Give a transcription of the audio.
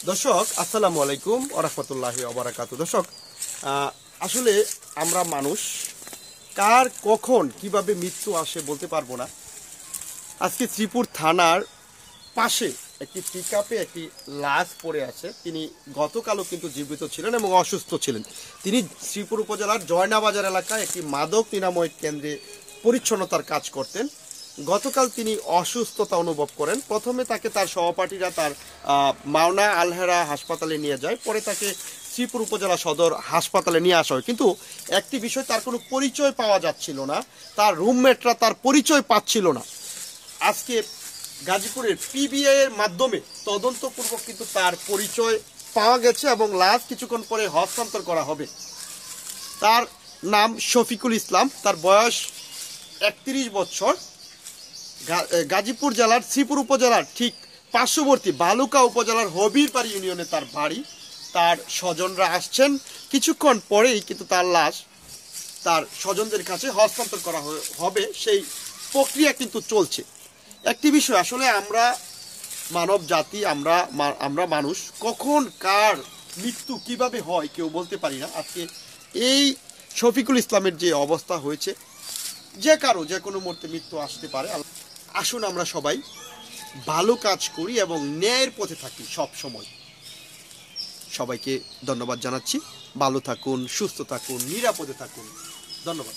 দর্শক আসসালামু আলাইকুম ওয়া রাহমাতুল্লাহি ওয়া বারাকাতুহু। দর্শক আসলে আমরা মানুষ কার কখন কিভাবে মৃত্যু আসে বলতে পারবো না। আজকে শ্রীপুর থানার পাশে একটি পিকআপে একটি লাশ পড়ে আছে। তিনি গতকালও কিন্তু জীবিত ছিলেন এবং অসুস্থ ছিলেন। তিনি শ্রীপুর উপজেলার জয়নাবাজার এলাকায় একটি মাদক নিরাময় কেন্দ্রে পরিচ্ছন্নতার কাজ করতেন। গতকাল তিনি অসুস্থতা অনুভব করেন। প্রথমে তাকে তার সহপাঠীরা তার মাওনা আলহেরা হাসপাতালে নিয়ে যায়, পরে তাকে শ্রীপুর উপজেলা সদর হাসপাতালে নিয়ে আসা হয়। কিন্তু একটি বিষয়, তার কোনো পরিচয় পাওয়া যাচ্ছিল না, তার রুমমেটরা তার পরিচয় পাচ্ছিল না। আজকে গাজীপুরের পিবিআই এর মাধ্যমে তদন্তপূর্বক কিন্তু তার পরিচয় পাওয়া গেছে এবং লাশ কিছুক্ষণ পরে হস্তান্তর করা হবে। তার নাম শফিকুল ইসলাম, তার বয়স 31 বছর। গাজীপুর জেলার শ্রীপুর উপজেলার ঠিক পার্শ্ববর্তী বালুকা উপজেলার হবিরপাড়ি ইউনিয়নে তার বাড়ি। তার স্বজনরা আসছেন কিছুক্ষণ পরেই, কিন্তু তার লাশ তার স্বজনদের কাছে হস্তান্তর করা হবে, সেই প্রক্রিয়া কিন্তু চলছে। একটি বিষয়, আসলে আমরা মানব জাতি, আমরা মানুষ, কখন কার মৃত্যু কিভাবে হয় কেউ বলতে পারি না। আজকে এই শফিকুল ইসলামের যে অবস্থা হয়েছে, যে কারো যে কোনো মুহূর্তে মৃত্যু আসতে পারে। আসুন আমরা সবাই ভালো কাজ করি এবং ন্যায়ের পথে থাকি সব সময়। সবাইকে ধন্যবাদ জানাচ্ছি। ভালো থাকুন, সুস্থ থাকুন, নিরাপদে থাকুন। ধন্যবাদ।